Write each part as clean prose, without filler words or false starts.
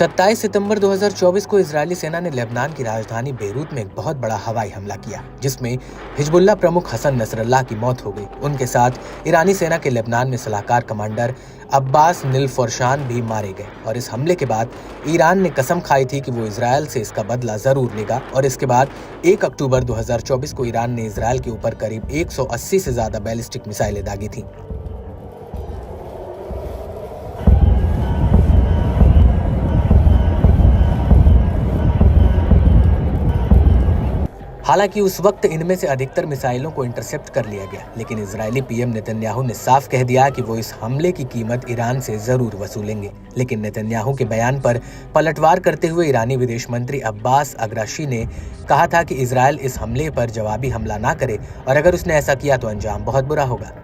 27 सितंबर 2024 को इजरायली सेना ने लेबनान की राजधानी बेरूत में एक बहुत बड़ा हवाई हमला किया, जिसमें हिजबुल्लाह प्रमुख हसन नसरल्लाह की मौत हो गई। उनके साथ ईरानी सेना के लेबनान में सलाहकार कमांडर अब्बास निलफरशान भी मारे गए। और इस हमले के बाद ईरान ने कसम खाई थी कि वो इजरायल से इसका बदला जरूर लेगा। और इसके बाद 1 अक्टूबर 2024 को ईरान ने इजरायल के ऊपर करीब 180 से ज्यादा बैलिस्टिक मिसाइलें दागी थी। हालांकि उस वक्त इनमें से अधिकतर मिसाइलों को इंटरसेप्ट कर लिया गया, लेकिन इजरायली पीएम नेतन्याहू ने साफ कह दिया कि वो इस हमले की कीमत ईरान से जरूर वसूलेंगे। लेकिन नेतन्याहू के बयान पर पलटवार करते हुए ईरानी विदेश मंत्री अब्बास अग्राशी ने कहा था कि इजरायल इस हमले पर जवाबी हमला ना करे, और अगर उसने ऐसा किया तो अंजाम बहुत बुरा होगा।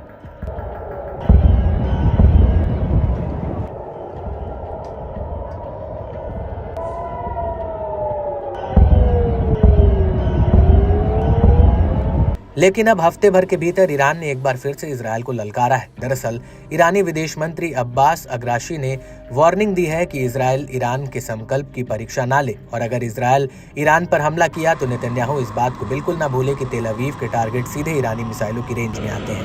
लेकिन अब हफ्ते भर के भीतर ईरान ने एक बार फिर से इजरायल को ललकारा है। दरअसल ईरानी विदेश मंत्री अब्बास अग्राशी ने वार्निंग दी है कि इजरायल ईरान के संकल्प की परीक्षा ना ले, और अगर इजरायल ईरान पर हमला किया तो नेतन्याहू इस बात को बिल्कुल ना भूले कि तेल अवीव के टारगेट सीधे ईरानी मिसाइलों की रेंज में आते हैं।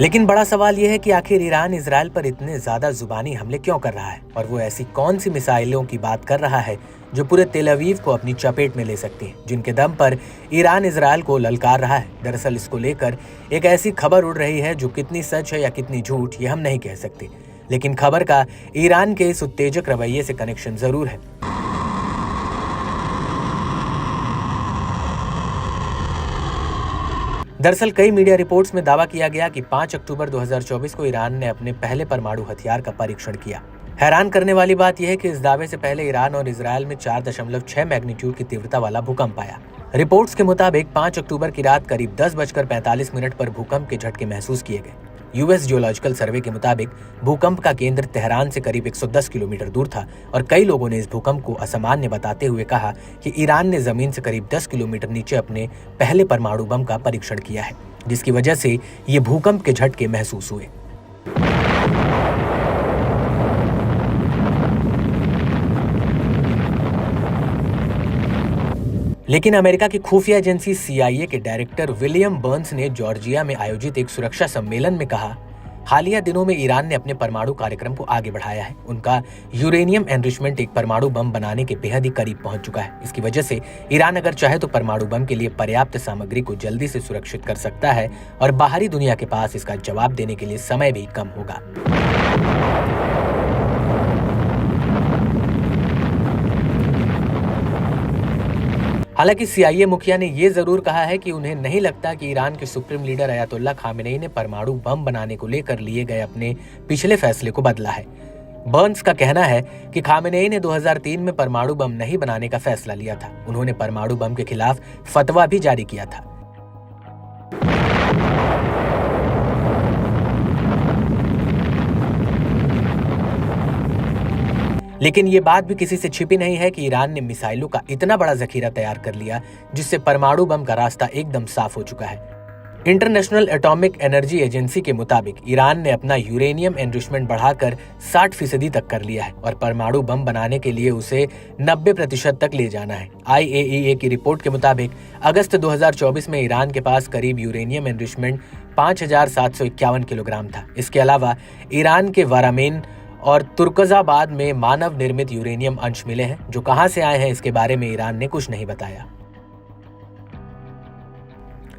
लेकिन बड़ा सवाल यह है कि आखिर ईरान इजरायल पर इतने ज्यादा जुबानी हमले क्यों कर रहा है, और वो ऐसी कौन सी मिसाइलों की बात कर रहा है जो पूरे तेल अवीव को अपनी चपेट में ले सकती है, जिनके दम पर ईरान इजरायल को ललकार रहा है। दरअसल इसको लेकर एक ऐसी खबर उड़ रही है जो कितनी सच है या कितनी झूठ ये हम नहीं कह सकते, लेकिन खबर का ईरान के इस उत्तेजक रवैये से कनेक्शन जरूर है। दरअसल कई मीडिया रिपोर्ट्स में दावा किया गया कि 5 अक्टूबर 2024 को ईरान ने अपने पहले परमाणु हथियार का परीक्षण किया। हैरान करने वाली बात यह है कि इस दावे से पहले ईरान और इजरायल में 4.6 मैग्नीट्यूड की तीव्रता वाला भूकंप आया। रिपोर्ट्स के मुताबिक 5 अक्टूबर की रात करीब 10:45 पर भूकंप के झटके महसूस किए गए। यूएस जियोलॉजिकल सर्वे के मुताबिक भूकंप का केंद्र तेहरान से करीब 110 किलोमीटर दूर था, और कई लोगों ने इस भूकंप को असामान्य बताते हुए कहा कि ईरान ने जमीन से करीब 10 किलोमीटर नीचे अपने पहले परमाणु बम का परीक्षण किया है, जिसकी वजह से ये भूकंप के झटके महसूस हुए। लेकिन अमेरिका की खुफिया एजेंसी CIA के डायरेक्टर विलियम बर्न्स ने जॉर्जिया में आयोजित एक सुरक्षा सम्मेलन में कहा, हालिया दिनों में ईरान ने अपने परमाणु कार्यक्रम को आगे बढ़ाया है। उनका यूरेनियम एनरिचमेंट एक परमाणु बम बनाने के बेहद ही करीब पहुंच चुका है। इसकी वजह से ईरान अगर चाहे तो परमाणु बम के लिए पर्याप्त सामग्री को जल्दी से सुरक्षित कर सकता है, और बाहरी दुनिया के पास इसका जवाब देने के लिए समय भी कम होगा। हालांकि CIA मुखिया ने ये जरूर कहा है कि उन्हें नहीं लगता कि ईरान के सुप्रीम लीडर अयातुल्लाह खामेनेई ने परमाणु बम बनाने को लेकर लिए गए अपने पिछले फैसले को बदला है। बर्न्स का कहना है कि खामेनेई ने 2003 में परमाणु बम नहीं बनाने का फैसला लिया था। उन्होंने परमाणु बम के खिलाफ फतवा भी जारी किया था। लेकिन ये बात भी किसी से छिपी नहीं है कि ईरान ने मिसाइलों का इतना बड़ा जखीरा तैयार कर लिया जिससे परमाणु बम का रास्ता एकदम साफ हो चुका है। इंटरनेशनल एटॉमिक एनर्जी एजेंसी के मुताबिक ईरान ने अपना यूरेनियम एनरिचमेंट बढ़ाकर 60% तक कर लिया है, और परमाणु बम बनाने के लिए उसे 90% तक ले जाना है। IAEA की रिपोर्ट के मुताबिक अगस्त 2024 में ईरान के पास करीब यूरेनियम एनरिचमेंट 5751 किलोग्राम था। इसके अलावा ईरान के वारामेन और तुर्कजाबाद में मानव निर्मित यूरेनियम अंश मिले हैं, जो कहां से आए हैं इसके बारे में ईरान ने कुछ नहीं बताया।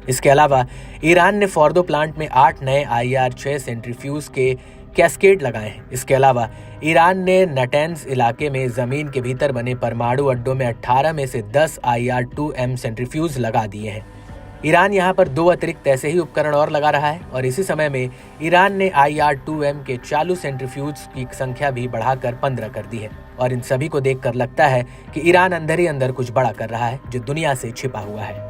इसके अलावा ईरान ने फोर्दो प्लांट में 8 नए IR-6 सेंट्रीफ्यूज के कैस्केड लगाए हैं। इसके अलावा ईरान ने नटैंज इलाके में जमीन के भीतर बने परमाणु अड्डों में 18 में से 10 IR-2M सेंट्रीफ्यूज लगा दिए हैं। ईरान यहाँ पर 2 अतिरिक्त ऐसे ही उपकरण और लगा रहा है और इसी समय में ईरान ने IR-2M के चालू सेंट्रीफ्यूज की संख्या भी बढ़ाकर 15 कर दी है। और इन सभी को देखकर लगता है कि ईरान अंदर ही अंदर कुछ बड़ा कर रहा है जो दुनिया से छिपा हुआ है।